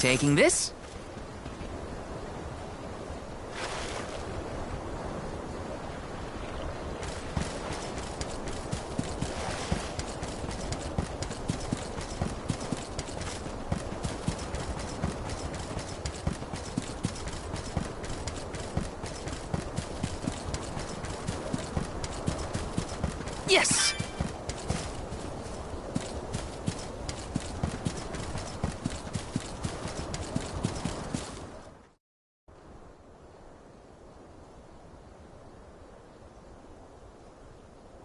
Taking this? Yes!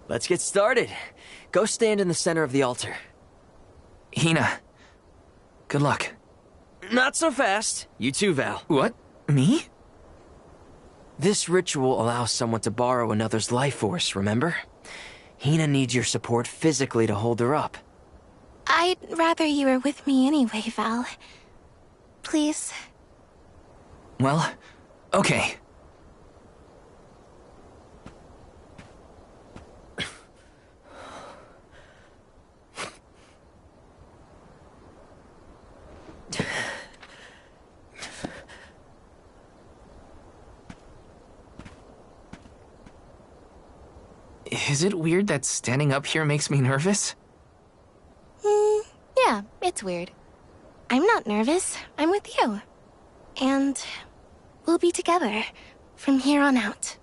Let's get started. Go stand in the center of the altar. Hinna, good luck. Not so fast. You too, Val. What? Me? This ritual allows someone to borrow another's life force, remember? Hinna needs your support physically to hold her up. I'd rather you were with me anyway, Val. Please. Well, okay. Is it weird that standing up here makes me nervous? Yeah, it's weird. I'm not nervous. I'm with you. And we'll be together from here on out.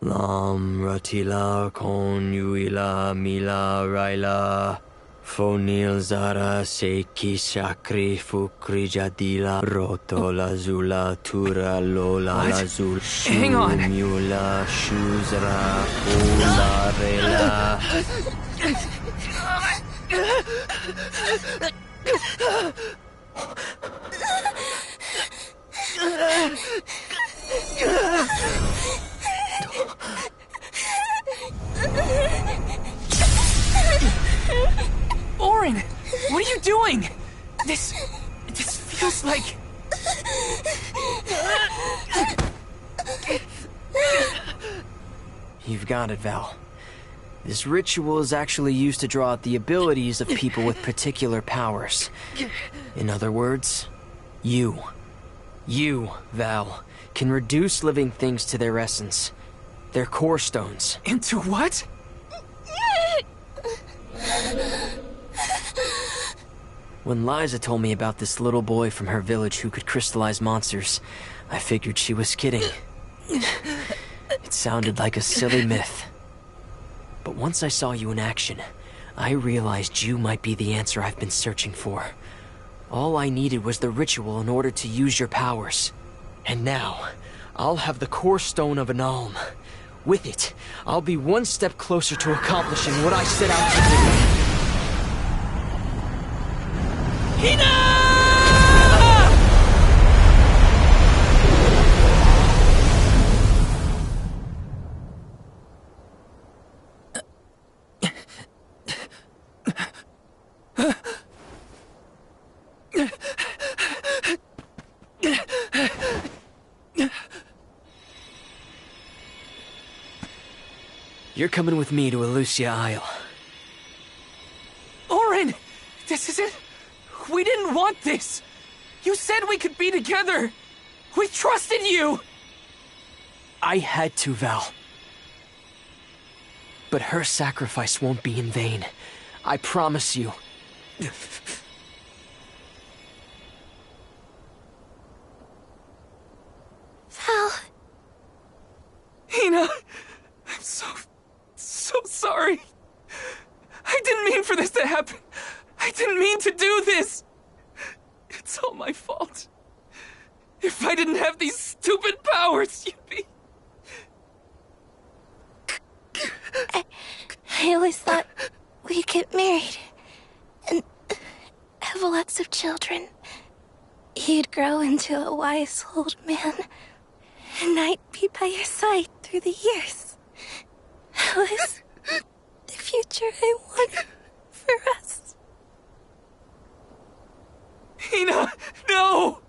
Lam ratila kon yuila mila raila fonil zara seki shakri fukri jadila roto lazula tura lola What? lazul Hang on. mula shuzra ola rela. Eoren, what are you doing? This feels like... You've got it, Val. This ritual is actually used to draw out the abilities of people with particular powers. In other words, you, Val, can reduce living things to their essence, their core stones. Into what? When Liza told me about this little boy from her village who could crystallize monsters, I figured she was kidding. It sounded like a silly myth. But once I saw you in action, I realized you might be the answer I've been searching for. All I needed was the ritual in order to use your powers. And now, I'll have the core stone of an alm. With it, I'll be one step closer to accomplishing what I set out to do. Hinna! You're coming with me to Elucia Isle. Eoren! This isn't... We didn't want this! You said we could be together! We trusted you! I had to, Val. But her sacrifice won't be in vain. I promise you. Val. Hinna! I'm so sorry. I didn't mean for this to happen. I didn't mean to do this. It's all my fault. If I didn't have these stupid powers, you'd be... I always thought we'd get married and have lots of children. You'd grow into a wise old man, and I'd be by your side through the years. That was the future I wanted for us. Hinna, no!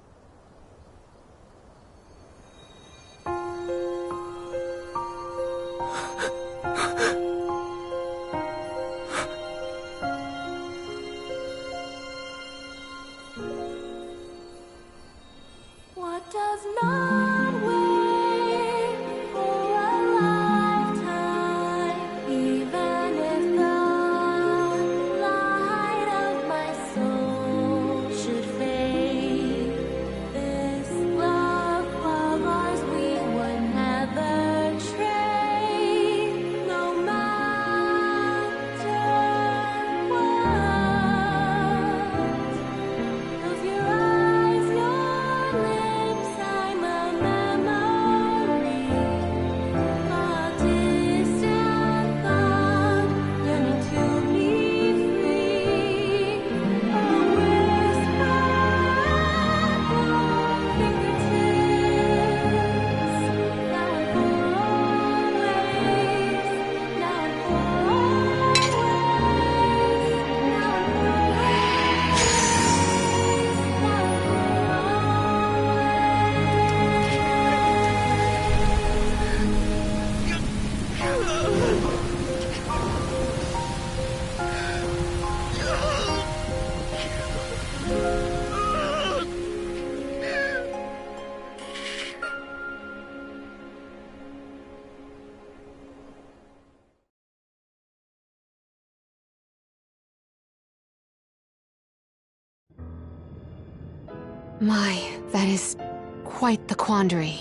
My, that is quite the quandary.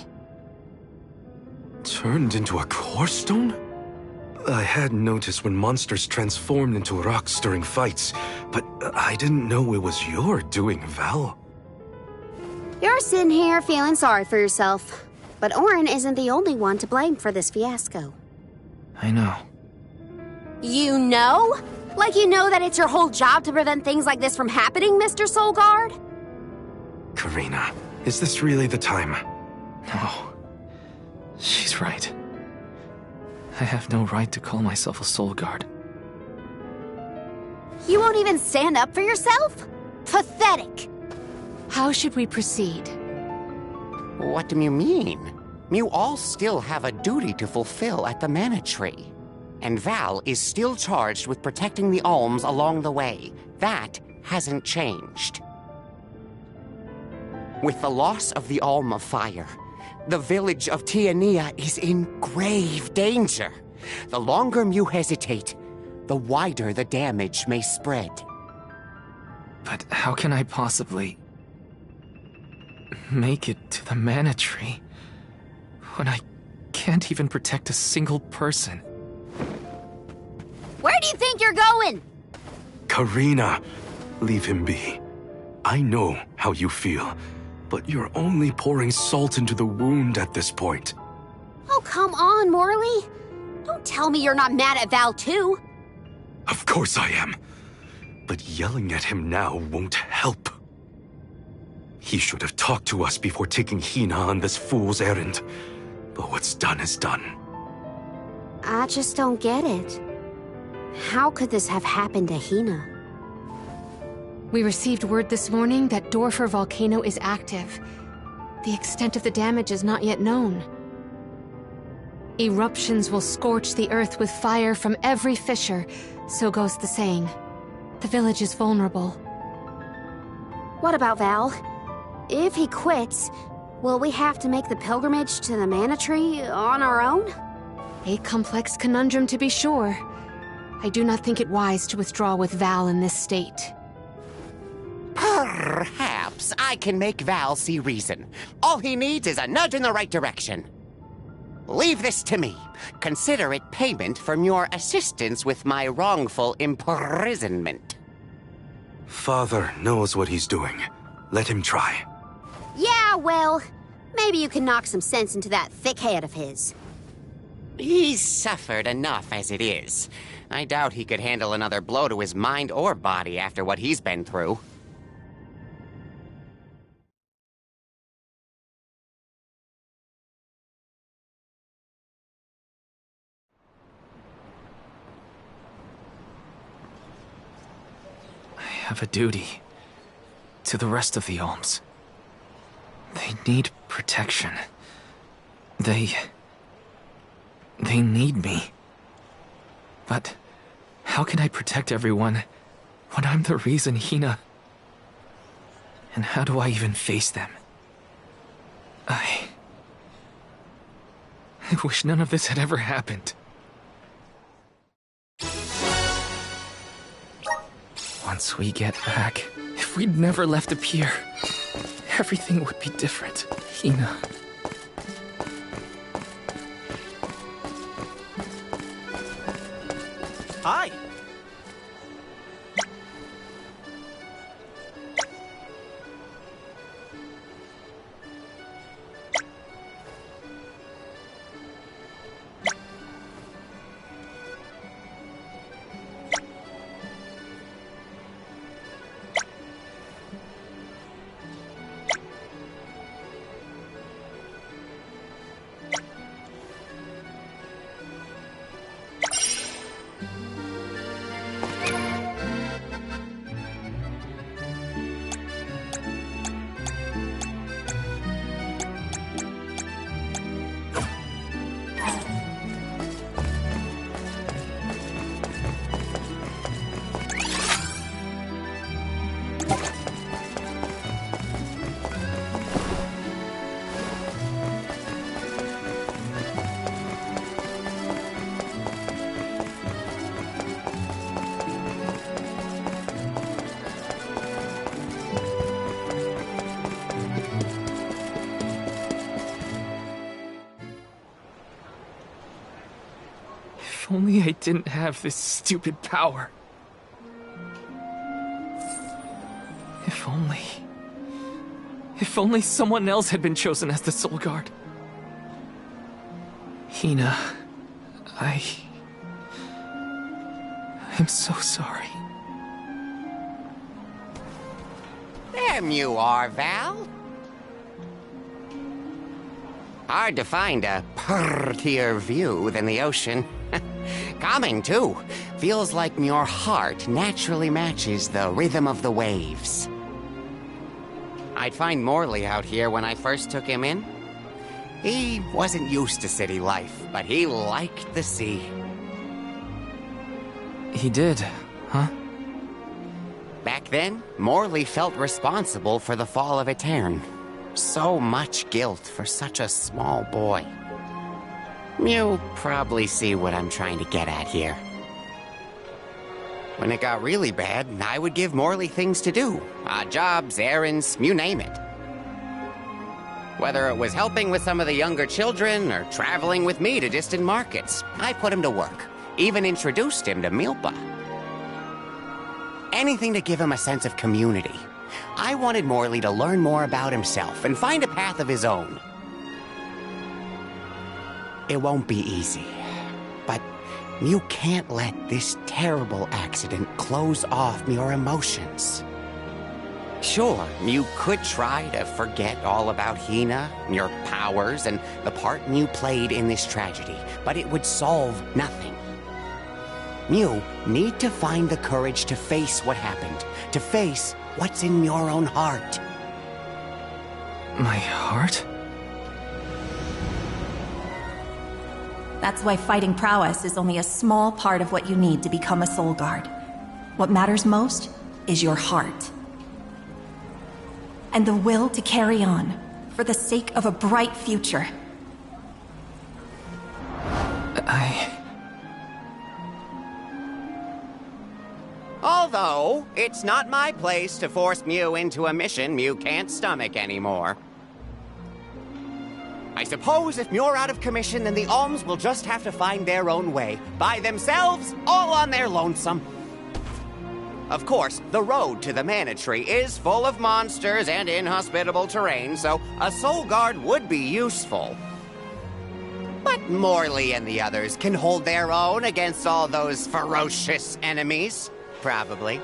Turned into a core stone? I had noticed when monsters transformed into rocks during fights, but I didn't know it was your doing, Val. You're sitting here feeling sorry for yourself. But Eoren isn't the only one to blame for this fiasco. I know. You know? Like you know that it's your whole job to prevent things like this from happening, Mr. Soulguard? Karina, is this really the time? No. She's right. I have no right to call myself a soul guard. You won't even stand up for yourself? Pathetic! How should we proceed? What do you mean? You all still have a duty to fulfill at the Mana Tree. And Val is still charged with protecting the alms along the way. That hasn't changed. With the loss of the Alm of Fire, the village of Tiania is in grave danger. The longer you hesitate, the wider the damage may spread. But how can I possibly make it to the Mana Tree when I can't even protect a single person? Where do you think you're going? Karina, leave him be. I know how you feel, but you're only pouring salt into the wound at this point. Oh, come on, Morley. Don't tell me you're not mad at Val, too. Of course I am. But yelling at him now won't help. He should have talked to us before taking Hinna on this fool's errand. But what's done is done. I just don't get it. How could this have happened to Hinna? We received word this morning that Dorfer volcano is active. The extent of the damage is not yet known. Eruptions will scorch the earth with fire from every fissure, so goes the saying. The village is vulnerable. What about Val? If he quits, will we have to make the pilgrimage to the Mana Tree on our own? A complex conundrum to be sure. I do not think it wise to withdraw with Val in this state. Perhaps I can make Val see reason. All he needs is a nudge in the right direction. Leave this to me. Consider it payment from your assistance with my wrongful imprisonment. Father knows what he's doing. Let him try. Yeah, well, maybe you can knock some sense into that thick head of his. He's suffered enough as it is. I doubt he could handle another blow to his mind or body after what he's been through. I have a duty to the rest of the alms. They need protection. They need me. But how can I protect everyone when I'm the reason Hinna... And how do I even face them? I wish none of this had ever happened. Once we get back, if we'd never left the pier, everything would be different. Hinna. Hi. If only I didn't have this stupid power. If only... If only someone else had been chosen as the Soul Guard. Hinna, I'm so sorry. There you are, Val. Hard to find a prettier view than the ocean. Calming, too. Feels like your heart naturally matches the rhythm of the waves. I'd find Morley out here when I first took him in. He wasn't used to city life, but he liked the sea. He did, huh? Back then, Morley felt responsible for the fall of Eoren. So much guilt for such a small boy. You'll probably see what I'm trying to get at here. When it got really bad, I would give Morley things to do. Odd jobs, errands, you name it. Whether it was helping with some of the younger children or traveling with me to distant markets, I put him to work. Even introduced him to Milpa. Anything to give him a sense of community. I wanted Morley to learn more about himself and find a path of his own. It won't be easy, but you can't let this terrible accident close off your emotions. Sure, you could try to forget all about Hinna, your powers, and the part you played in this tragedy, but it would solve nothing. You need to find the courage to face what happened, to face what's in your own heart. My heart? That's why fighting prowess is only a small part of what you need to become a Soul Guard. What matters most is your heart. And the will to carry on, for the sake of a bright future. Although, it's not my place to force Mew into a mission Mew can't stomach anymore. I suppose if Mew're out of commission, then the Alms will just have to find their own way. By themselves, all on their lonesome. Of course, the road to the Mana Tree is full of monsters and inhospitable terrain, so a Soul Guard would be useful. But Morley and the others can hold their own against all those ferocious enemies. Probably.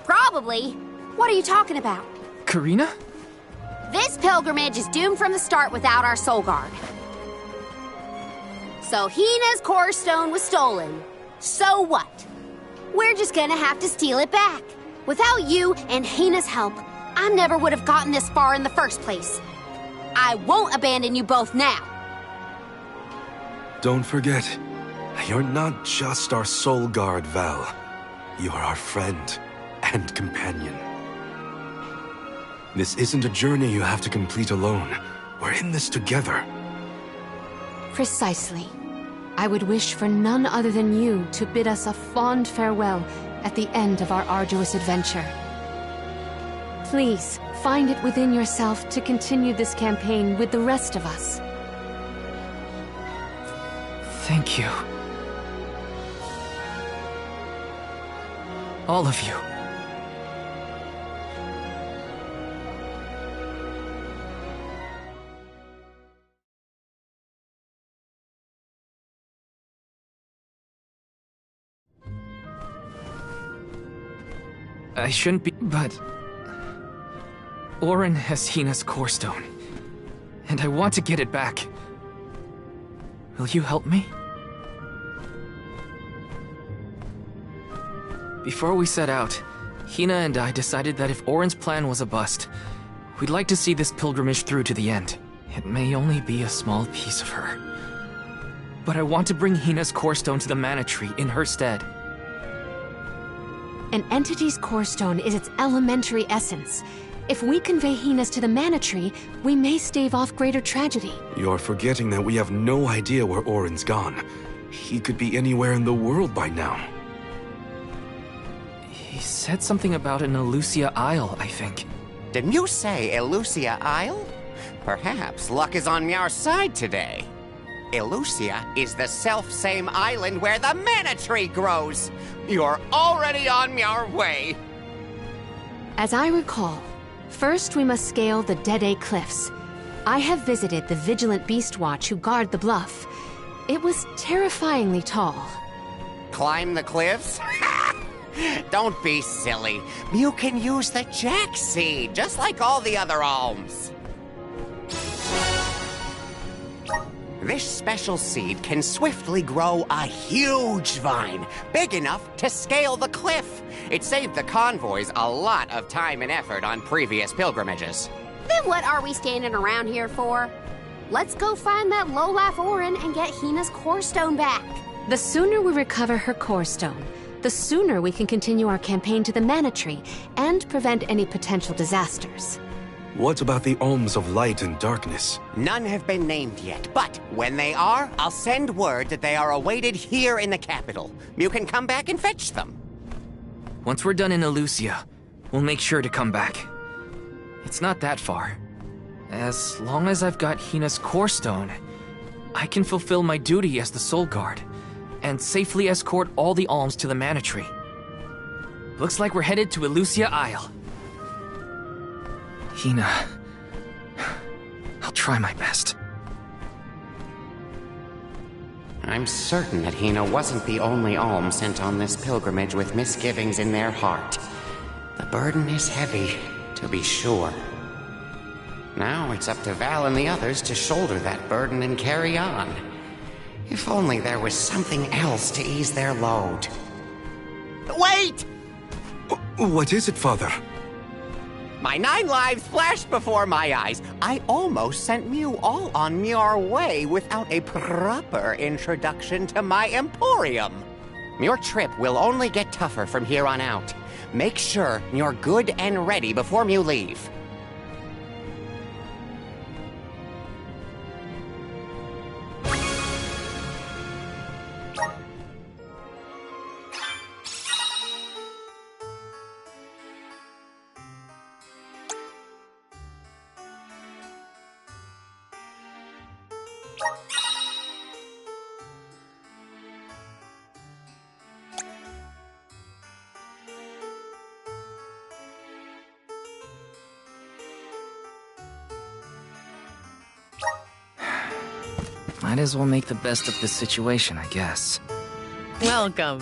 Probably? What are you talking about? Karina? This pilgrimage is doomed from the start without our Soul Guard. So Hinna's core stone was stolen. So what? We're just gonna have to steal it back. Without you and Hinna's help, I never would have gotten this far in the first place. I won't abandon you both now. Don't forget, you're not just our Soul Guard, Val. You are our friend and companion. This isn't a journey you have to complete alone. We're in this together. Precisely. I would wish for none other than you to bid us a fond farewell at the end of our arduous adventure. Please, find it within yourself to continue this campaign with the rest of us. Thank you. All of you. I shouldn't be, but... Eoren has Hinna's core stone, and I want to get it back. Will you help me? Before we set out, Hinna and I decided that if Eoren's plan was a bust, we'd like to see this pilgrimage through to the end. It may only be a small piece of her, but I want to bring Hinna's core stone to the Mana Tree in her stead. An entity's core stone is its elementary essence. If we convey Hinna's to the Mana Tree, we may stave off greater tragedy. You're forgetting that we have no idea where Oren's gone. He could be anywhere in the world by now. He said something about an Elusia Isle, I think. Didn't you say Elusia Isle? Perhaps luck is on our side today. Elusia is the self-same island where the mana tree grows. You're already on your way. As I recall, first we must scale the Dead Cliffs. I have visited the Vigilant Beast Watch who guard the bluff. It was terrifyingly tall. Climb the cliffs? Don't be silly. You can use the Jack Seed, just like all the other alms. This special seed can swiftly grow a huge vine, big enough to scale the cliff. It saved the convoys a lot of time and effort on previous pilgrimages. Then what are we standing around here for? Let's go find that lowlife Eoren and get Hinna's core stone back. The sooner we recover her core stone, the sooner we can continue our campaign to the Mana Tree and prevent any potential disasters. What about the alms of light and darkness? None have been named yet, but when they are, I'll send word that they are awaited here in the capital. You can come back and fetch them. Once we're done in Elusia, we'll make sure to come back. It's not that far. As long as I've got Hinna's core stone, I can fulfill my duty as the Soul Guard and safely escort all the alms to the Mana Tree. Looks like we're headed to Elusia Isle. Hinna, I'll try my best. I'm certain that Hinna wasn't the only alm sent on this pilgrimage with misgivings in their heart. The burden is heavy, to be sure. Now it's up to Val and the others to shoulder that burden and carry on. If only there was something else to ease their load. Wait! What is it, Father? My 9 lives flashed before my eyes. I almost sent you all on your way without a proper introduction to my emporium. Your trip will only get tougher from here on out. Make sure you're good and ready before you leave. Might as well make the best of this situation, I guess. Welcome.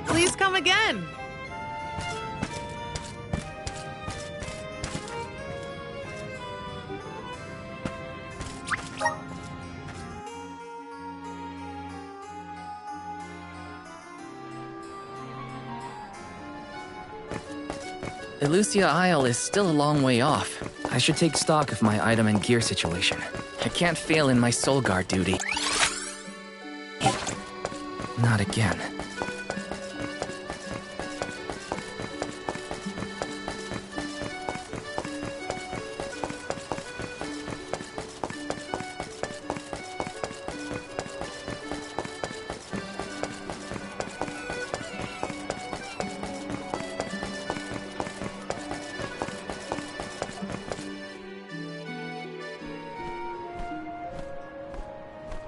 Please come again. Elusia Isle is still a long way off. I should take stock of my item and gear situation. I can't fail in my soul guard duty. Not again.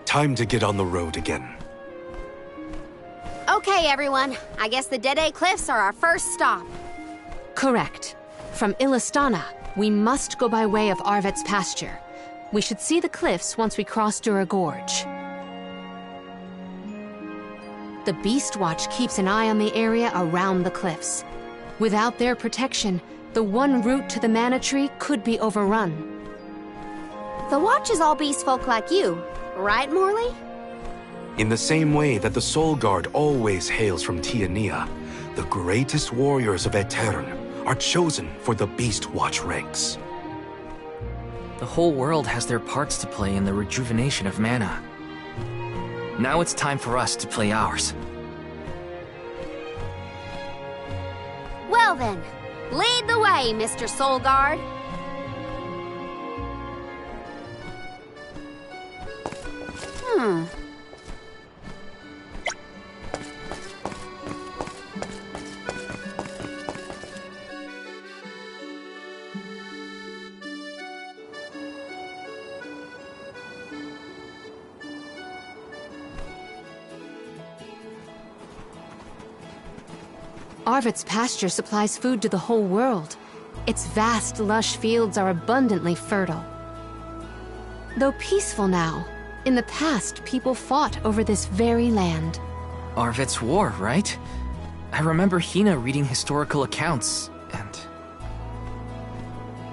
Time to get on the road again. Okay, everyone. I guess the Dead Cliffs are our first stop. Correct. From Illistana, we must go by way of Ahrvet's Pasture. We should see the cliffs once we cross Dura Gorge. The Beast Watch keeps an eye on the area around the cliffs. Without their protection, the one route to the Mana Tree could be overrun. The Watch is all beast folk like you, right, Morley? In the same way that the Soul Guard always hails from Tiania, the greatest warriors of Eoren are chosen for the Beast Watch ranks. The whole world has their parts to play in the rejuvenation of mana. Now it's time for us to play ours. Well then, lead the way, Mr. Soul Guard. Ahrvet's Pasture supplies food to the whole world. Its vast, lush fields are abundantly fertile. Though peaceful now, in the past people fought over this very land. Ahrvet's war, right? I remember Hinna reading historical accounts, and...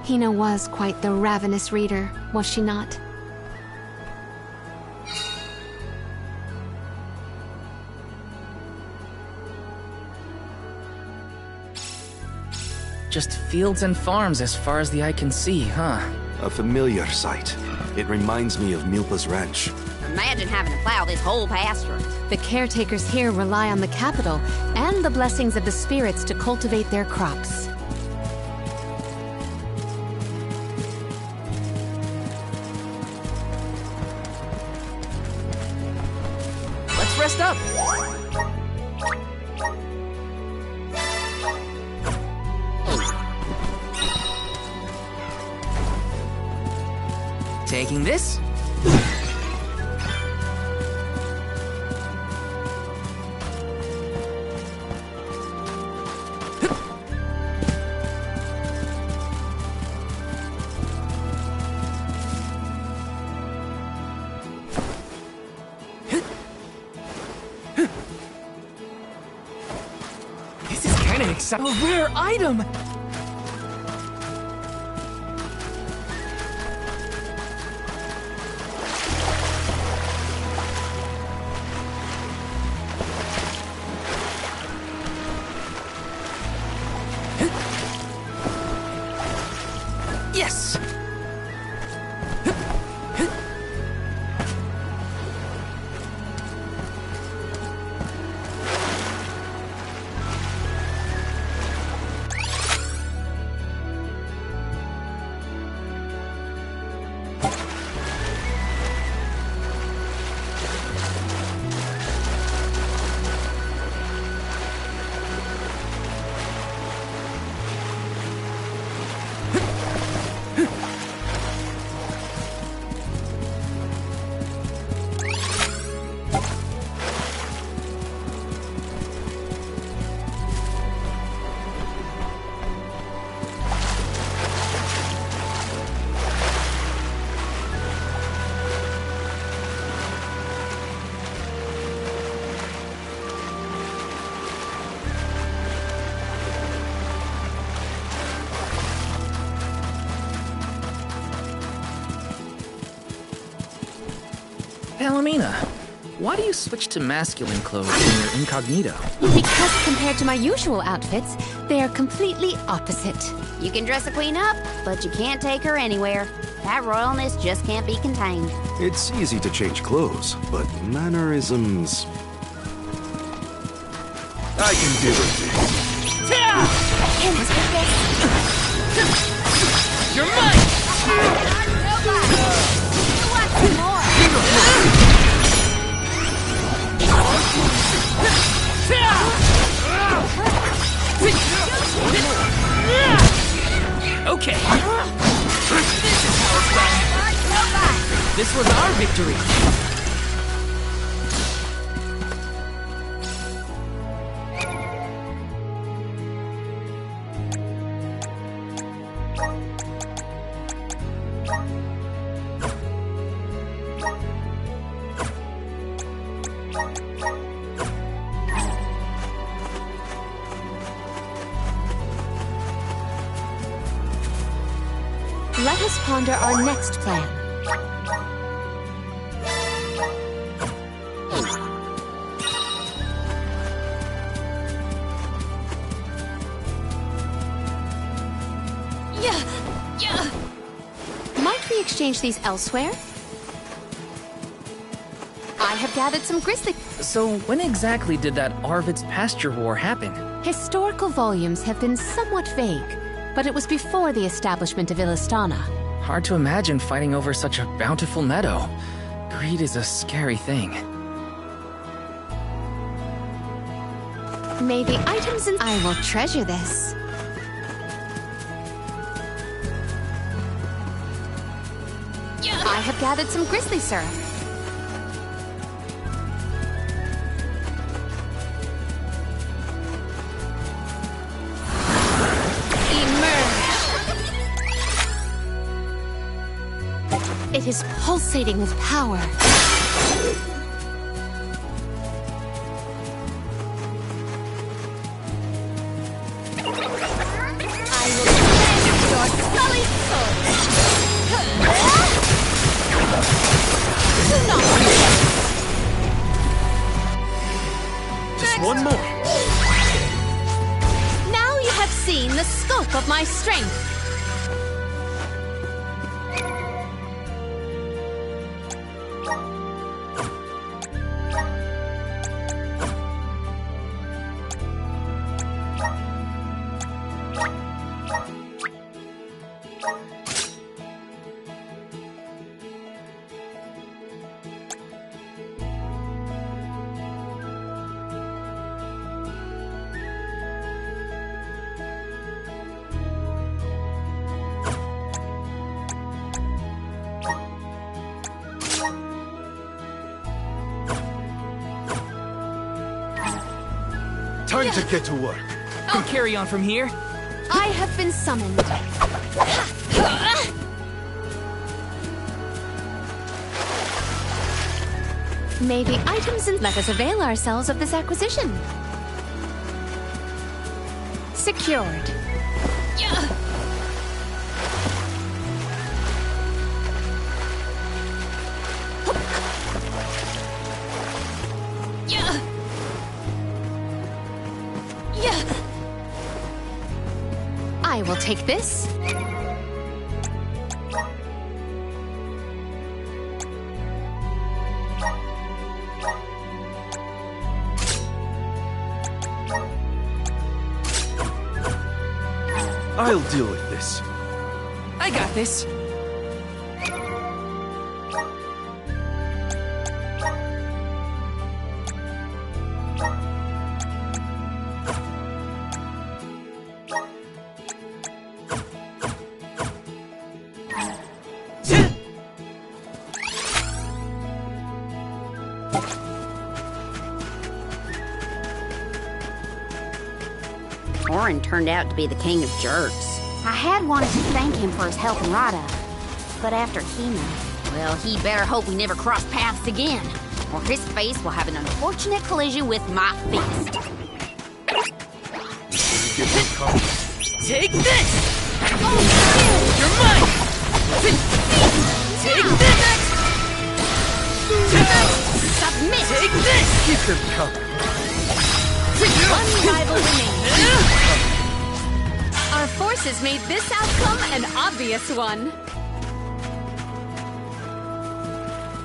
Hinna was quite the ravenous reader, was she not? Just fields and farms as far as the eye can see, huh? A familiar sight. It reminds me of Milpa's ranch. Imagine having to plow this whole pasture. The caretakers here rely on the capital and the blessings of the spirits to cultivate their crops. Let's rest up! Taking this? This is kind of exciting. A rare item! Yes! Val and Hinna, why do you switch to masculine clothes when you're incognito? Because compared to my usual outfits, they are completely opposite. You can dress a queen up, but you can't take her anywhere. That royalness just can't be contained. It's easy to change clothes, but mannerisms... I can deal with this. You're mine! You want some more? Okay. This is how it's done. This was our victory. Let us ponder our next plan. Might we exchange these elsewhere? I have gathered some grizzly... So when exactly did that Ahrvet's Pasture War happen? Historical volumes have been somewhat vague, but it was before the establishment of Illistana. Hard to imagine fighting over such a bountiful meadow. Greed is a scary thing. May the items in... I will treasure this. I have gathered some grizzly syrup. It is pulsating with power. I will cleanse your sullied soul. Just one more. Now you have seen the scope of my strength. Time to get to work. I'll carry on from here. I have been summoned. May the items in... Let us avail ourselves of this acquisition. Secured. I will take this. I'll deal with this. I got this. Eoren turned out to be the king of jerks. I had wanted to thank him for his help in Rada, but after Hinna, well, he better hope we never cross paths again, or his face will have an unfortunate collision with my fist. Take this! You're mine! Take this! Submit! Take this! Keep them coming. One rival remains. Our forces made this outcome an obvious one.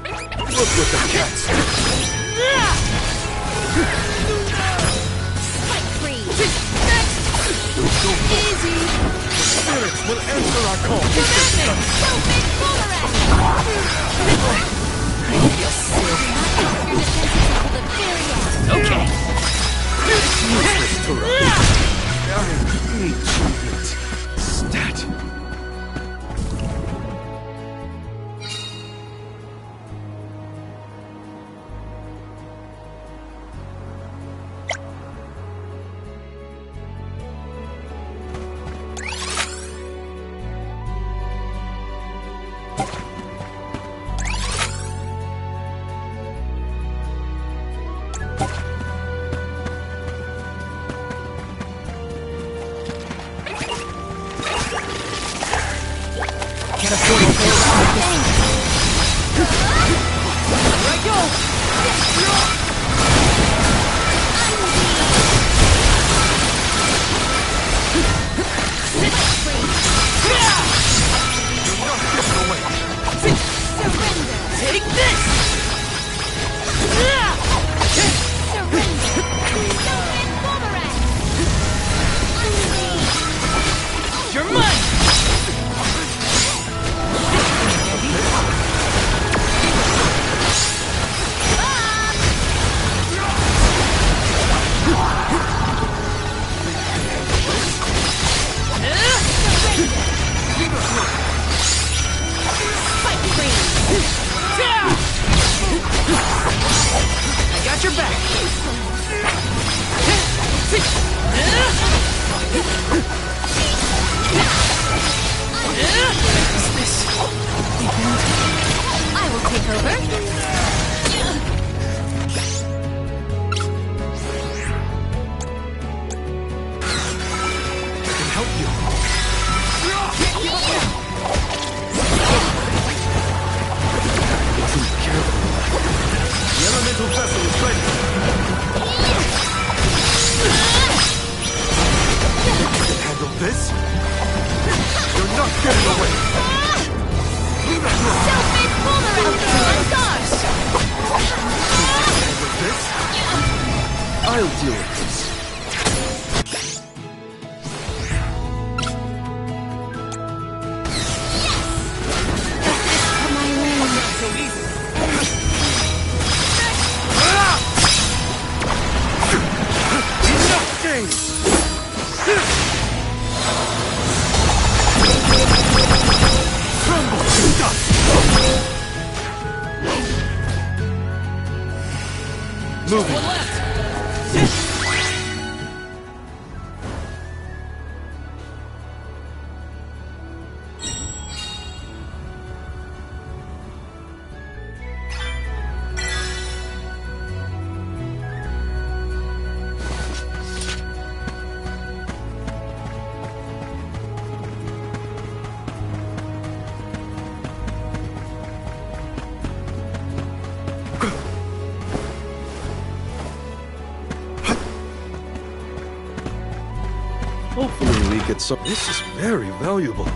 Look what the cat's Fight free! Easy. spirits will answer our call. Okay. It's useless to run. I need treatment. Stat. I'll deal with this. Hopefully we get some. This is very valuable.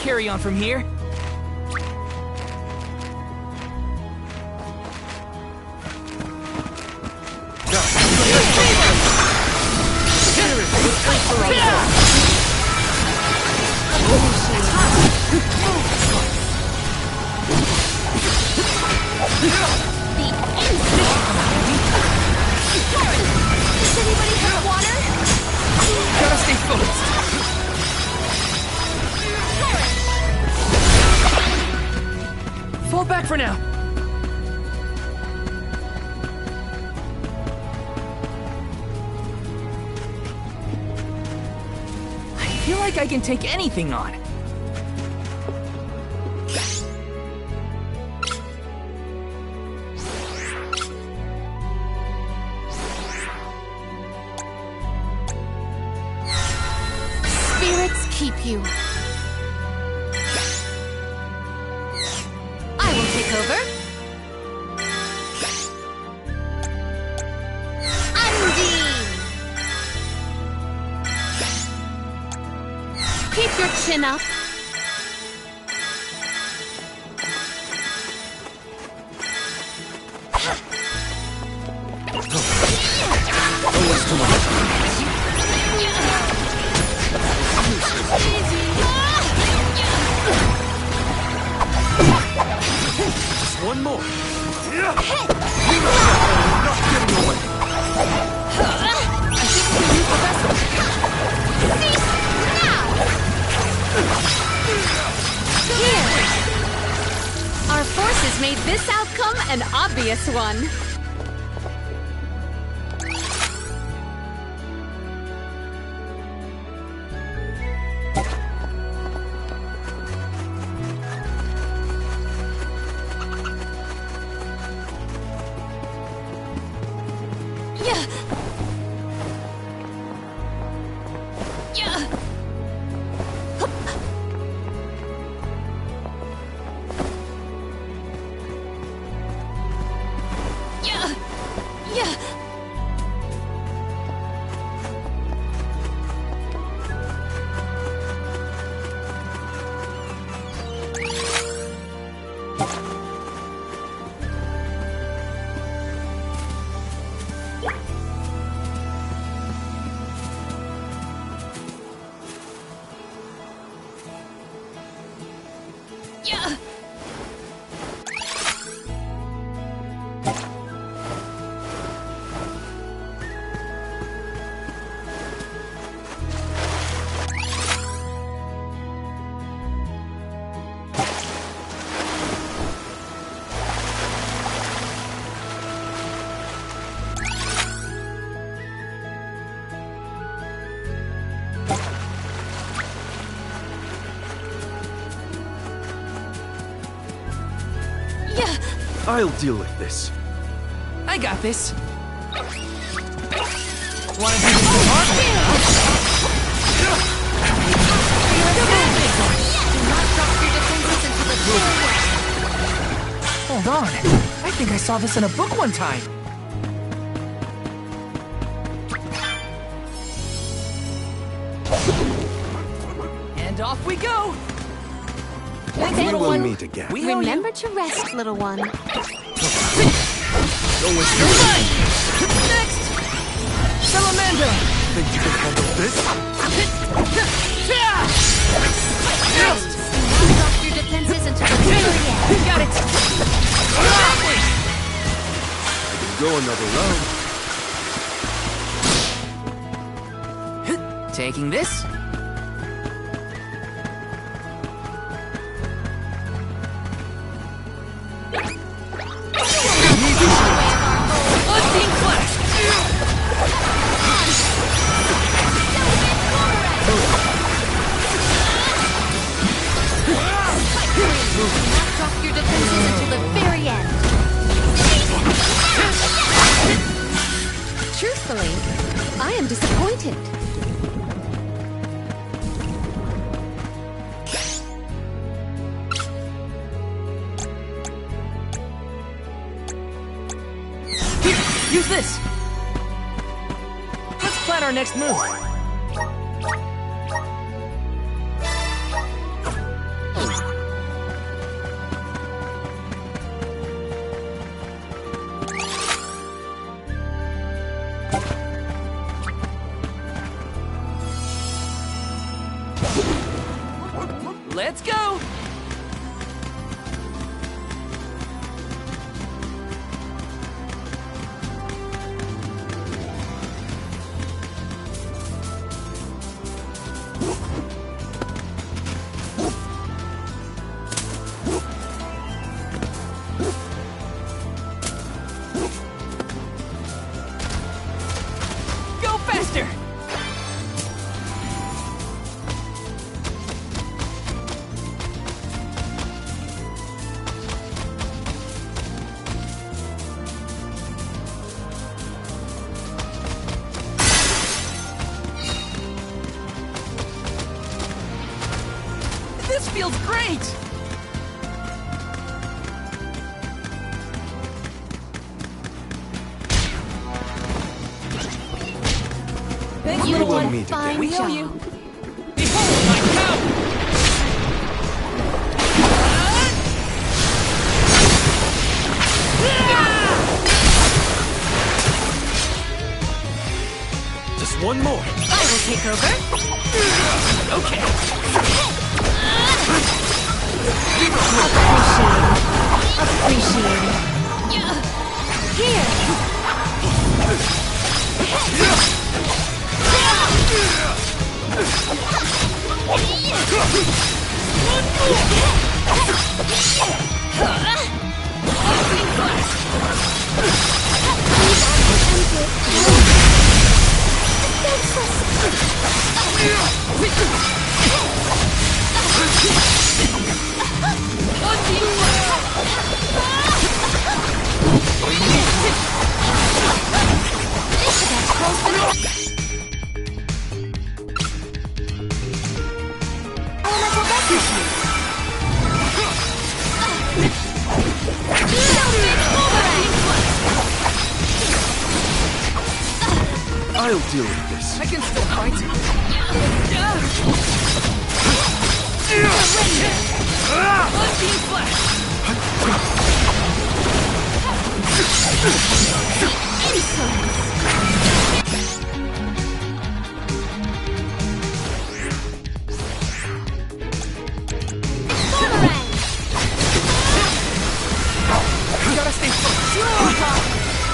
carry on from here. Does anybody have water? Gotta stay focused. Fall back for now. I feel like I can take anything on. Spirits keep you. I will take over. Undine! Keep your chin up. One more. I think we can use the vessel. Cease now! Here! Our forces made this outcome an obvious one. I'll deal with this. I got this. Wanna do this tomorrow? Hold on. I think I saw this in a book one time. And off we go. Thanks, We little will one. meet again. We owe Remember you. to rest, little one. Go with You're you. mine. Next. Salamander. Think you can handle this? Next! Drop your defenses until the very end. Got it. I can go another round. Taking this. Unseen clash. Drop your defenses until the very end. Truthfully, I am disappointed. Here, use this. Let's plan our next move. Let's go! Go faster! This feels great! Thanks, You little did one. a me to fine We owe job. you. Behold my power! Just one more. I will take over. Okay. Appreciate it. Here. I'll deal with this. I can still fight. Unbeam flash. Gotta stay focused.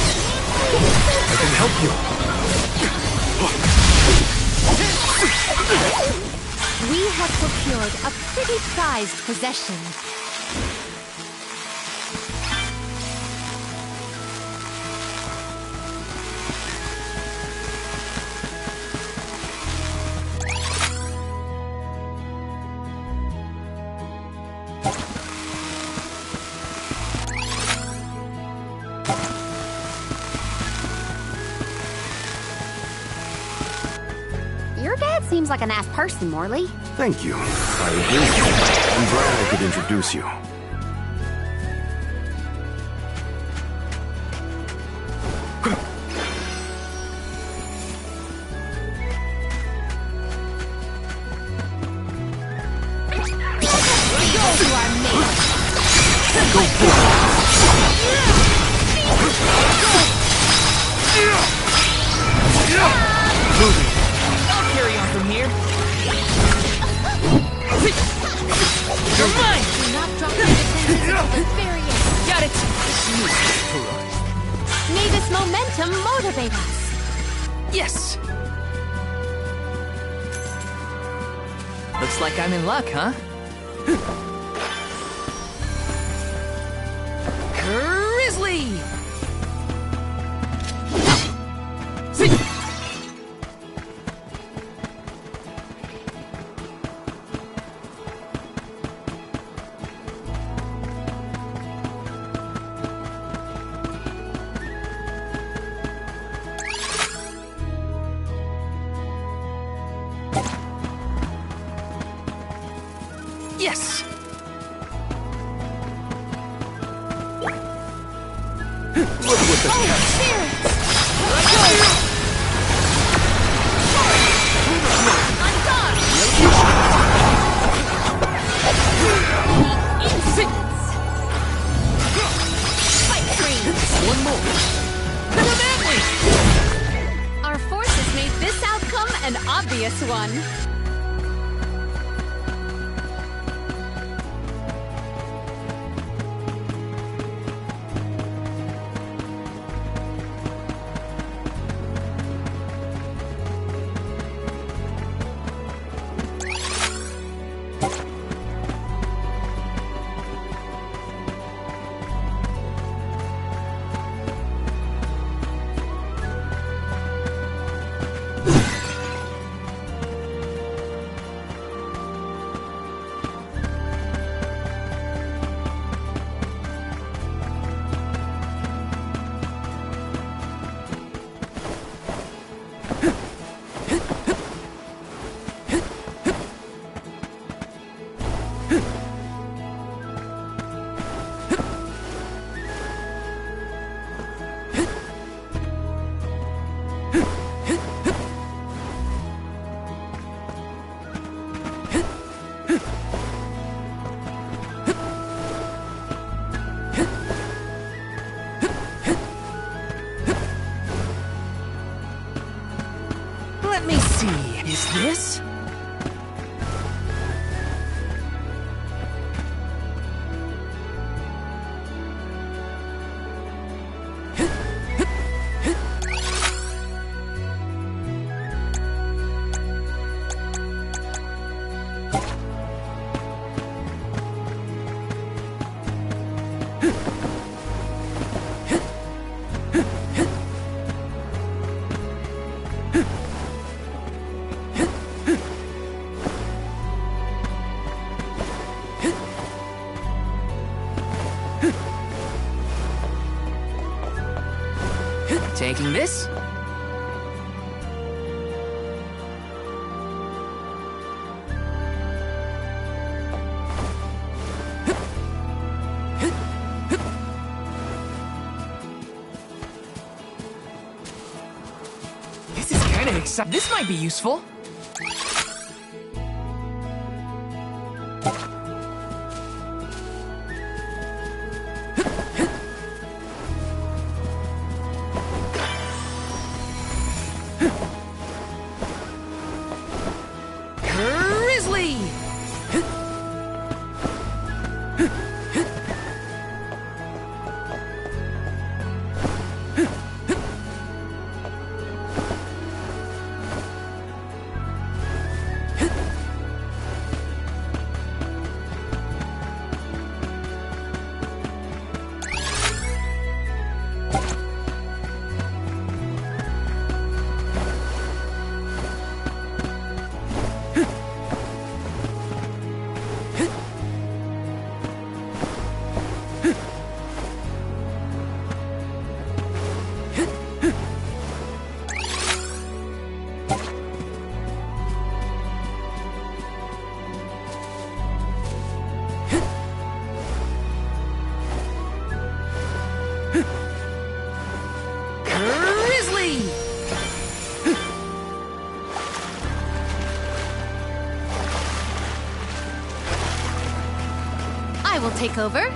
I can help you. We have procured a pretty prized possession. Your dad seems like a nice person, Morley. Thank you. I agree. I'm glad I could introduce you. I'll carry on from here. You're mine! Do not drop your defenses until the very end. Got it! May this momentum motivate us. Yes! Looks like I'm in luck, huh? Grizzly! Yes! Look what the I'm done! An obvious one. Let me see. Is this? Taking this? This is kind of exciting. This might be useful. I will take over.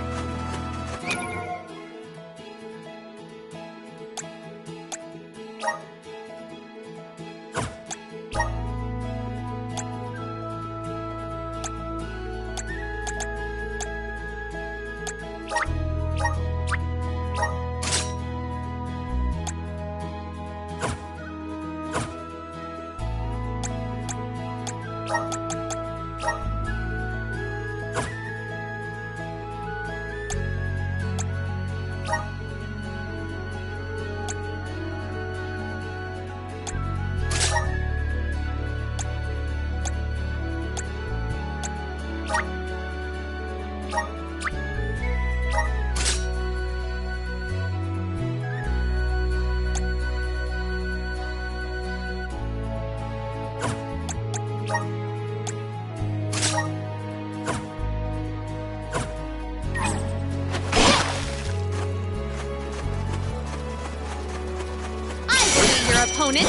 Opponent.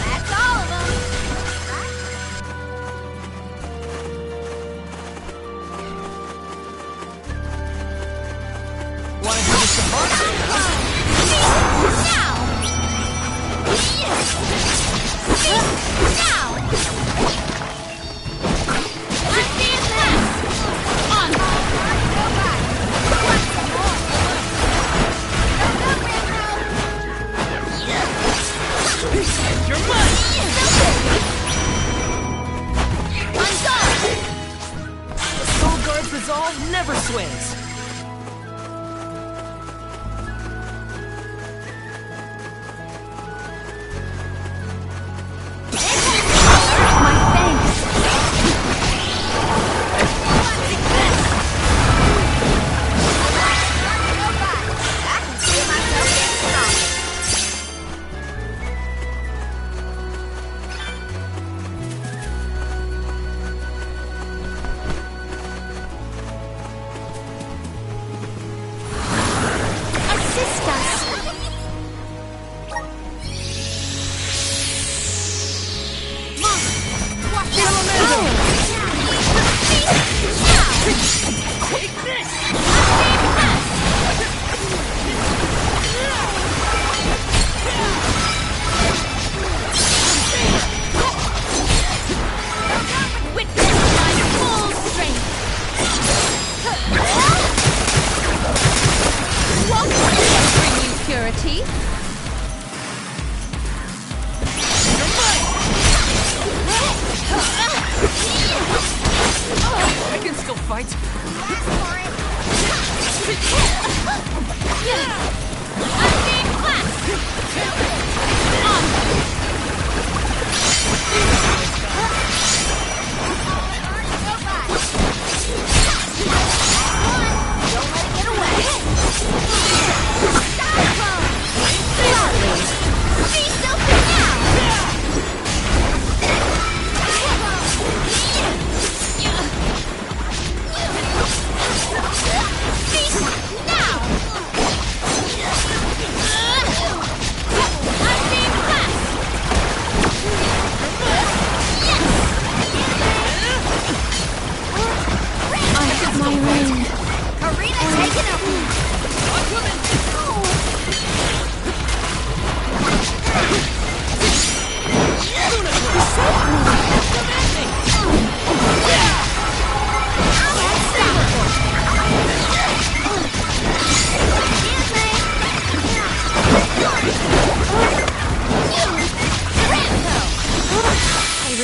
That's all of them. Resolve never swings.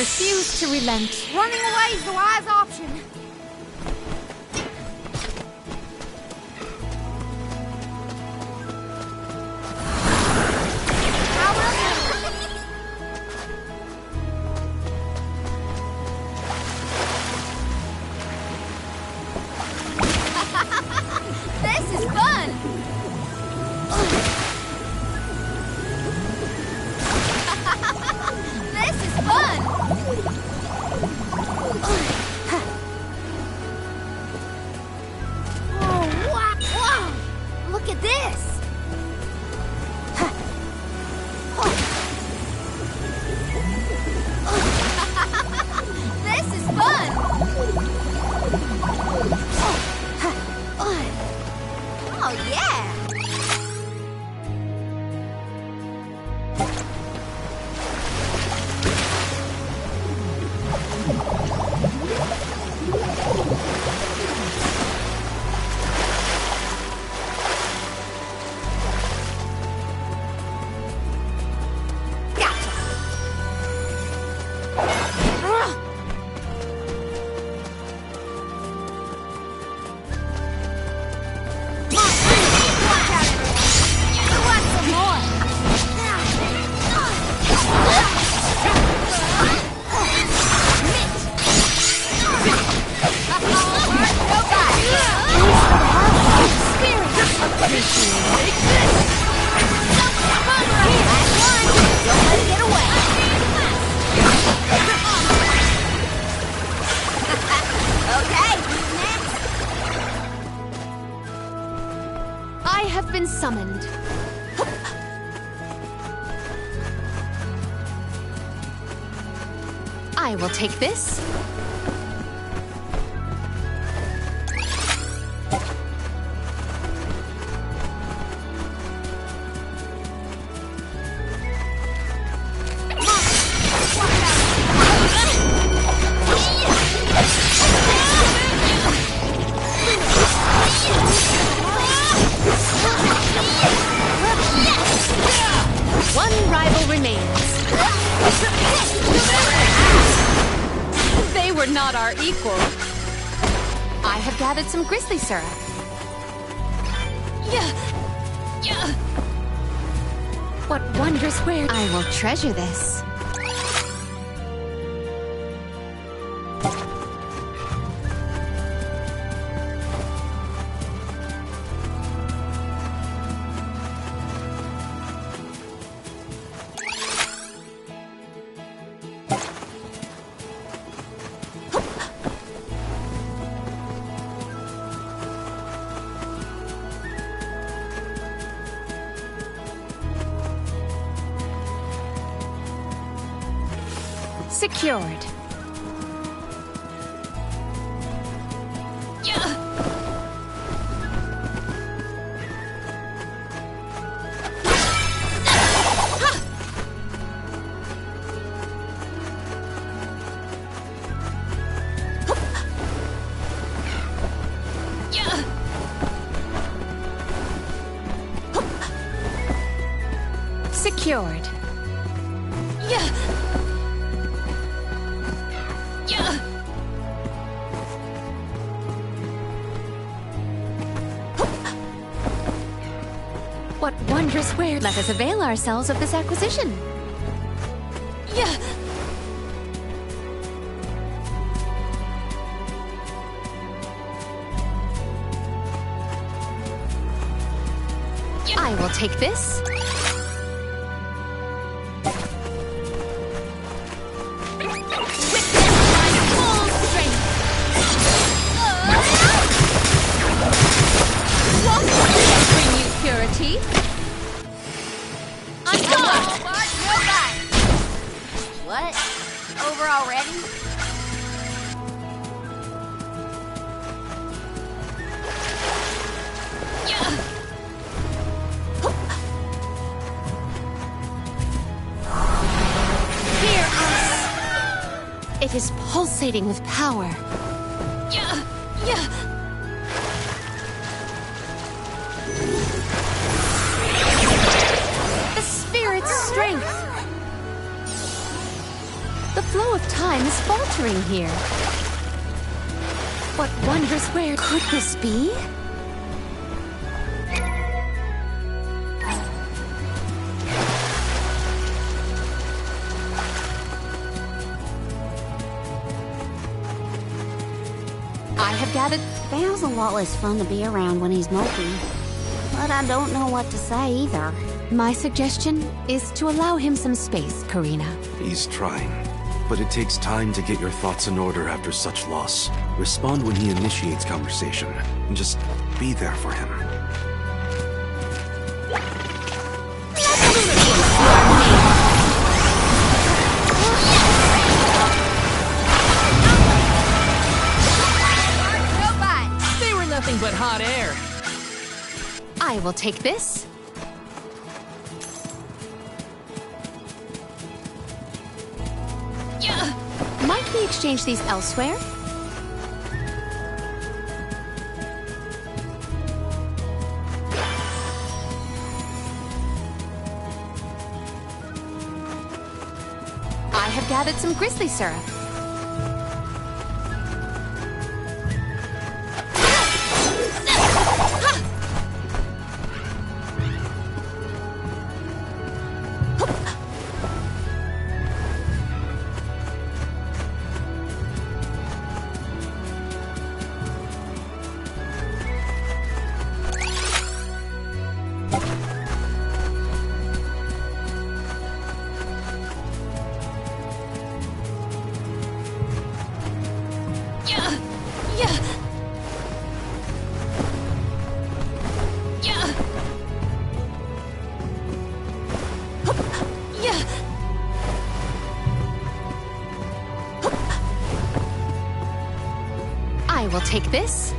refuse to relent. Running away is the wise option. This is fun! This is fun! Oh, wow! Look at this! This is fun! Oh, yeah! I have been summoned. I will take this. not our equal. I have gathered some grizzly syrup. Yeah. What wondrous wares. I will treasure this. Secured. Secured. What wondrous wares. Let us avail ourselves of this acquisition. I will take this. What? Over already? Hear us! It is pulsating with power. The spirit's strength. The flow of time is faltering here. What wondrous where could this be? I have gathered. Val's a lot less fun to be around when he's moping. But I don't know what to say either. My suggestion is to allow him some space, Karina. He's trying. But it takes time to get your thoughts in order after such loss. Respond when he initiates conversation, and just be there for him. They were nothing but hot air. I will take this. Might we exchange these elsewhere? I have gathered some grizzly syrup. I will take this.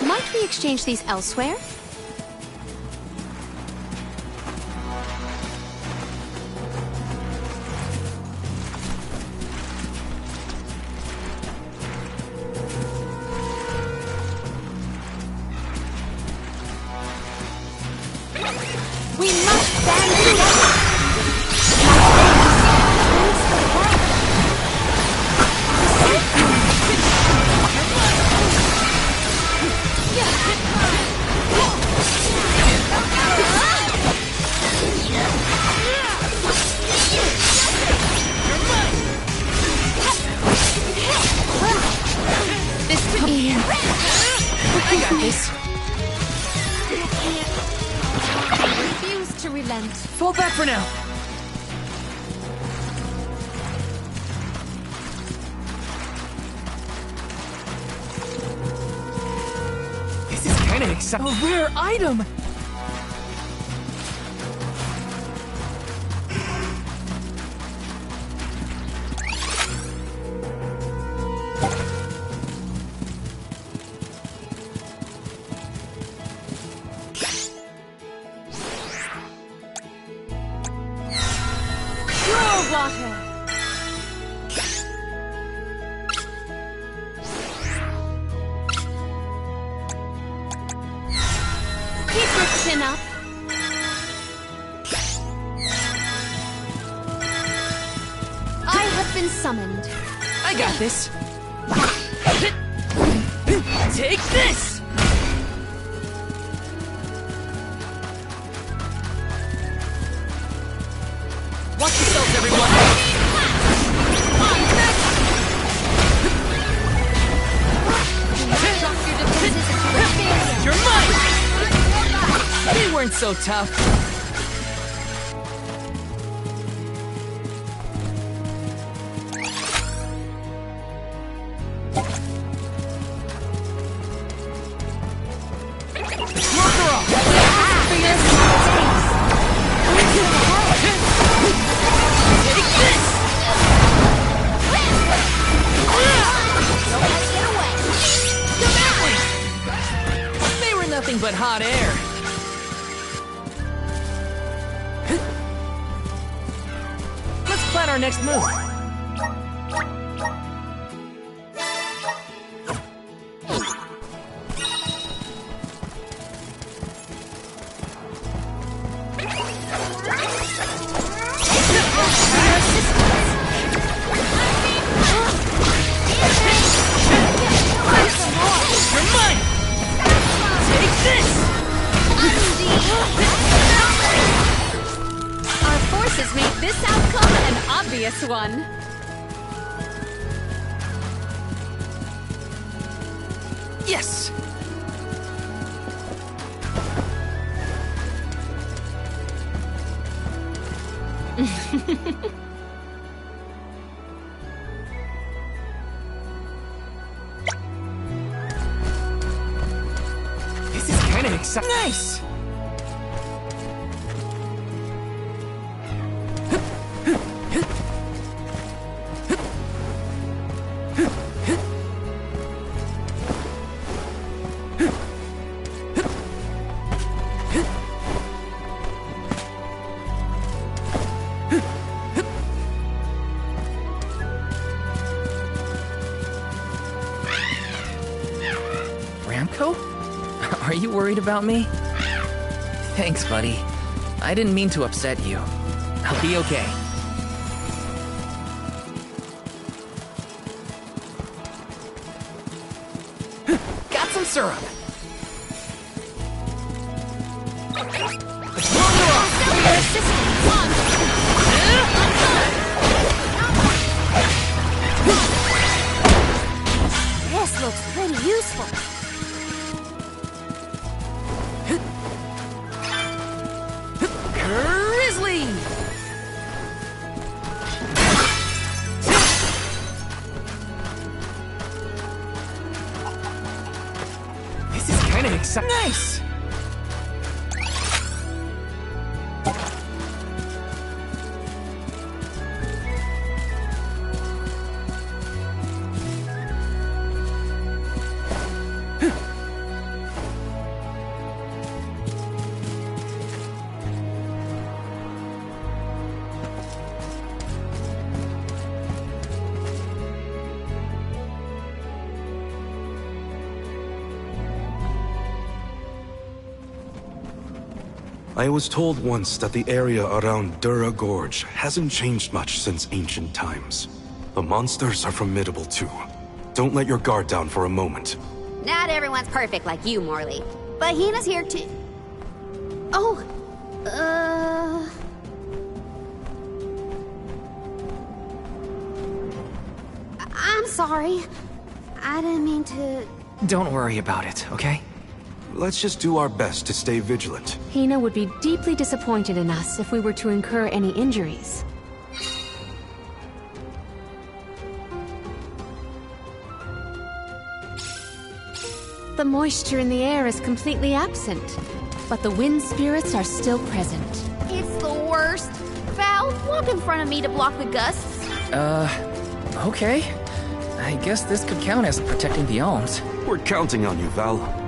Might we exchange these elsewhere? We must band together. I got this. Refuse to relent. Fall back for now. This is kind of exciting. A rare item. Summoned. I got this. Take this! Watch yourselves, everyone! You're mine! They weren't so tough. But hot air. Let's plan our next move. You're mine! Take this! Our forces made this outcome an obvious one. Yes! This is kind of exciting. Nice! Are you worried about me? Thanks, buddy. I didn't mean to upset you. I'll be okay. Got some syrup. This looks pretty useful. Nice! I was told once that the area around Dura Gorge hasn't changed much since ancient times. The monsters are formidable too. Don't let your guard down for a moment. Not everyone's perfect like you, Morley. But Hinna's here too. Oh, I'm sorry. I didn't mean to... Don't worry about it, okay? Let's just do our best to stay vigilant. Hinna would be deeply disappointed in us if we were to incur any injuries. The moisture in the air is completely absent, but the wind spirits are still present. It's the worst. Val, walk in front of me to block the gusts. Okay. I guess this could count as protecting the alms. We're counting on you, Val.